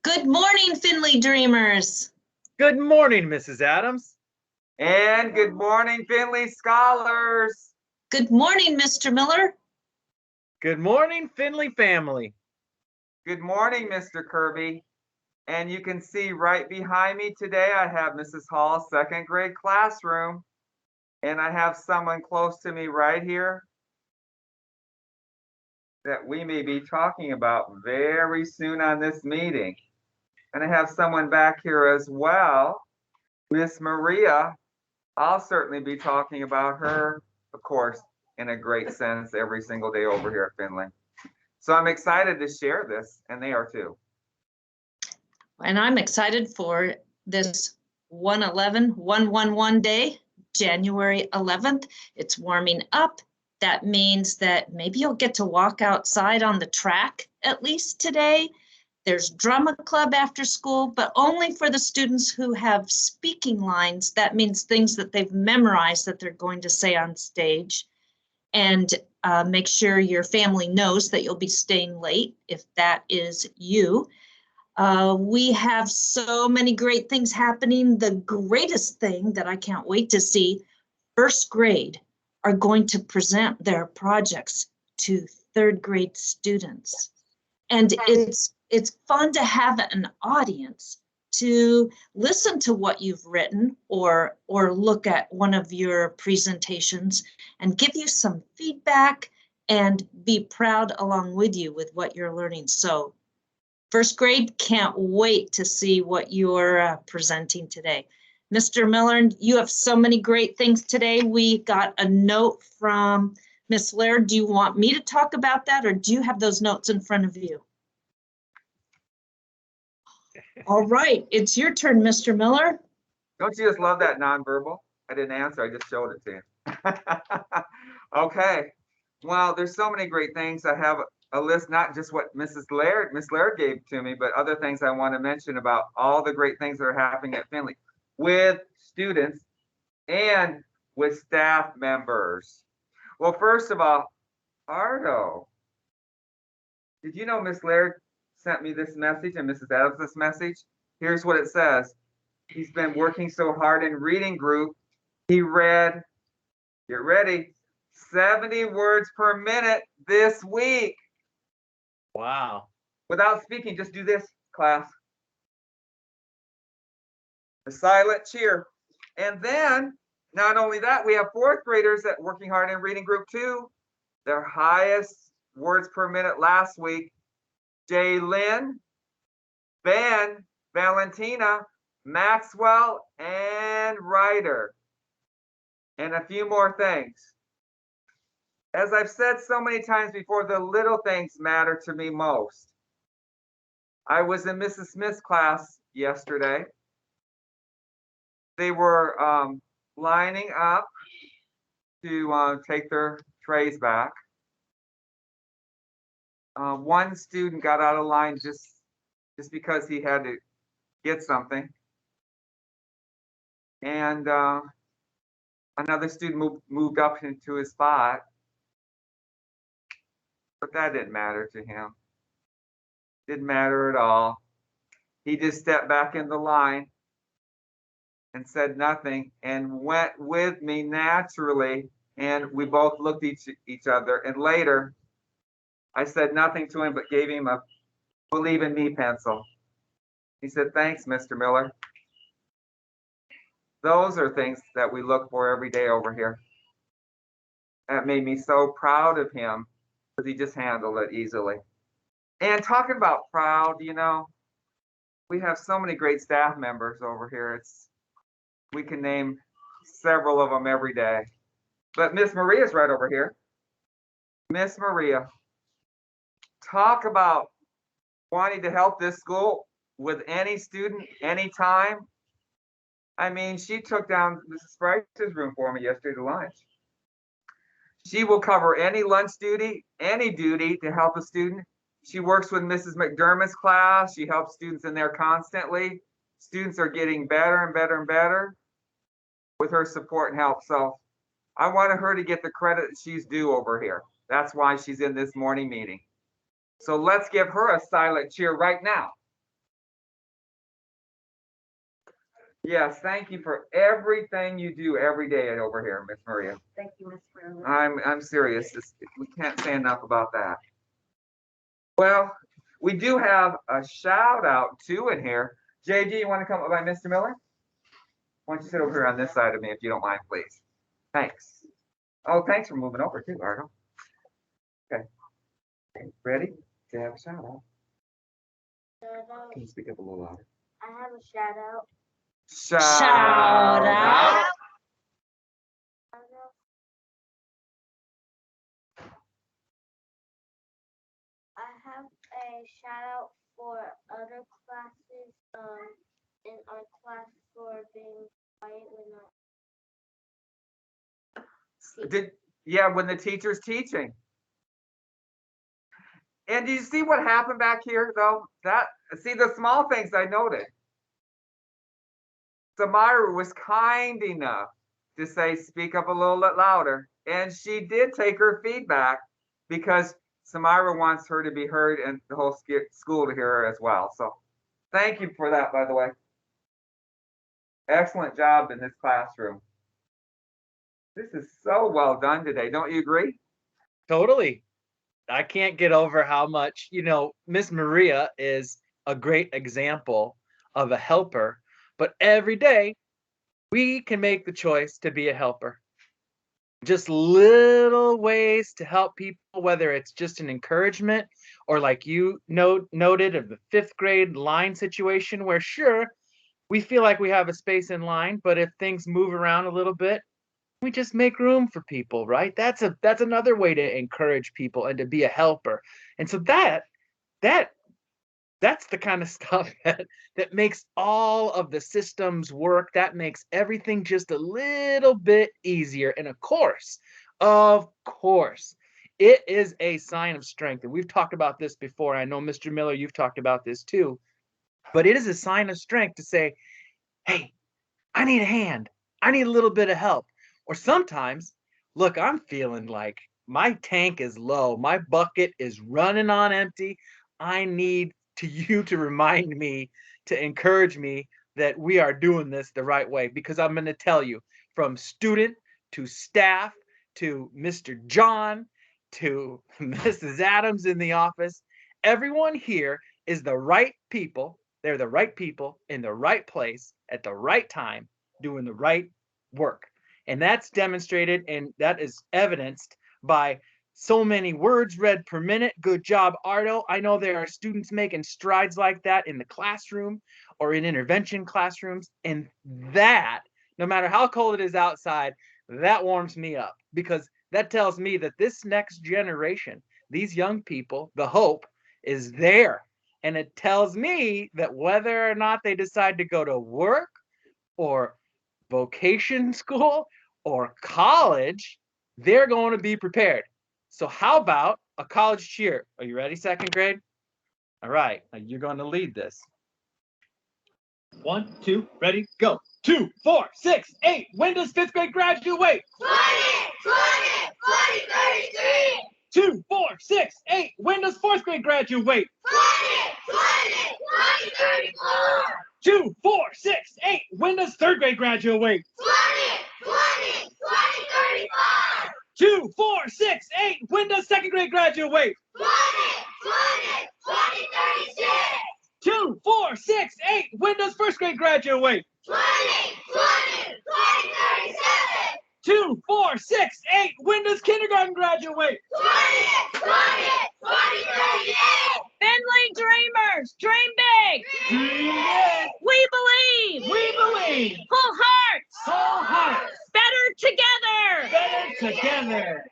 Good morning, Findlay Dreamers. Good morning, Mrs. Adams. And good morning, Findlay Scholars. Good morning, Mr. Miller. Good morning, Findlay family. Good morning, Mr. Kirby. And you can see right behind me today, I have Mrs. Hall's second grade classroom. And I have someone close to me right here that we may be talking about very soon on this meeting. And I have someone back here as well, Miss Maria. I'll certainly be talking about her, of course, in a great sense every single day over here at Findlay. So I'm excited to share this, and they are too. And I'm excited for this 1/11/111 day, January 11th. It's warming up. That means that maybe you'll get to walk outside on the track at least today. There's drama club after school, but only for the students who have speaking lines. That means things that they've memorized that they're going to say on stage. And make sure your family knows that you'll be staying late if that is you. We have so many great things happening. The greatest thing that I can't wait to see, first grade are going to present their projects to third grade students. And it's fun to have an audience to listen to what you've written or look at one of your presentations and give you some feedback and be proud along with you with what you're learning. So first grade, can't wait to see what you're presenting today. Mr. Miller, you have so many great things today. We got a note from Miss Laird. Do you want me to talk about that, or do you have those notes in front of you? All right, it's your turn, Mr. Miller. Don't you just love that nonverbal? I didn't answer, I just showed it to you. Okay, well, there's so many great things. I have a list, not just what Miss Laird gave to me, but other things I want to mention about all the great things that are happening at Findlay with students and with staff members. Well, first of all, Ardo, did you know Miss Laird sent me this message and Mrs. Adams this message? Here's what it says. He's been working so hard in reading group. He read, get ready, 70 words per minute this week. Wow. Without speaking, just do this, class. The silent cheer. And then, not only that, we have fourth graders that working hard in reading group too. Their highest words per minute last week, Jaylyn, Ben, Valentina, Maxwell, and Ryder. And a few more things. As I've said so many times before, the little things matter to me most. I was in Mrs. Smith's class yesterday. They were lining up to take their trays back. One student got out of line just because he had to get something. And another student moved up into his spot. But that didn't matter to him. Didn't matter at all. He just stepped back in the line and said nothing and went with me naturally. And we both looked at each other. And later, I said nothing to him, but gave him a believe in me pencil. He said, thanks, Mr. Miller. Those are things that we look for every day over here. That made me so proud of him because he just handled it easily. And talking about proud, you know, we have so many great staff members over here. We can name several of them every day. But Miss Maria's right over here. Miss Maria, talk about wanting to help this school with any student, anytime. I mean, she took down Mrs. Price's room for me yesterday to lunch. She will cover any lunch duty, any duty to help a student. She works with Mrs. McDermott's class. She helps students in there constantly. Students are getting better and better and better with her support and help. So I wanted her to get the credit that she's due over here. That's why she's in this morning meeting. So let's give her a silent cheer right now. Yes, thank you for everything you do every day over here, Miss Maria. Thank you, Miss Marilyn. I'm serious. We can't say enough about that. Well, we do have a shout out too in here. JD, you want to come up by Mr. Miller? Why don't you sit over here on this side of me if you don't mind, please? Thanks. Oh, thanks for moving over too, Arno. Okay. Ready to have a shout out? Can you speak up a little louder? I have a shout out. Shout out. I have a shout out for other classes in our class for being quiet when Yeah, when the teacher's teaching. And do you see what happened back here though? See the small things I noted. Samira was kind enough to say, speak up a little bit louder. And she did take her feedback because Samira wants her to be heard and the whole school to hear her as well. So thank you for that, by the way. Excellent job in this classroom. This is so well done today. Don't you agree? Totally. I can't get over how much, Miss Maria is a great example of a helper, but every day we can make the choice to be a helper. Just little ways to help people, whether it's just an encouragement or like you noted of the 5th grade line situation where sure, we feel like we have a space in line, but if things move around a little bit, we just make room for people, right? That's another way to encourage people and to be a helper. And so that's the kind of stuff that makes all of the systems work. That makes everything just a little bit easier. And of course, it is a sign of strength. And we've talked about this before. I know, Mr. Miller, you've talked about this too. But it is a sign of strength to say, hey, I need a hand. I need a little bit of help. Or sometimes, look, I'm feeling like my tank is low. My bucket is running on empty. I need you to remind me, to encourage me that we are doing this the right way. Because I'm going to tell you, from student to staff to Mr. John to Mrs. Adams in the office, everyone here is the right people. They're the right people in the right place at the right time, doing the right work. And that's demonstrated and that is evidenced by so many words read per minute. Good job, Ardo. I know there are students making strides like that in the classroom or in intervention classrooms. And that, no matter how cold it is outside, that warms me up because that tells me that this next generation, these young people, the hope is there. And it tells me that whether or not they decide to go to work or vocation school or college, they're going to be prepared. So how about a college cheer? Are you ready, 2nd grade? All right, now you're going to lead this. 1, 2, ready, go. 2, 4, 6, 8. When does 5th grade graduate? 20, 33. 2, 4, 6, 8. When does 4th grade graduate? 20, 34. 2, 4, 6, 8. When does 3rd grade graduate? 20, 35. 2, 4, 6, 8. When does 2nd grade graduate? 20, 36. 2, 4, 6, 8. When does 1st grade graduate? 20, 37. 2, 4, 6, 8. When does kindergarten graduate? 20, 38. Finley Dreamers, dream big. We believe. We believe. Full hearts. Whole hearts. Better together. Better together.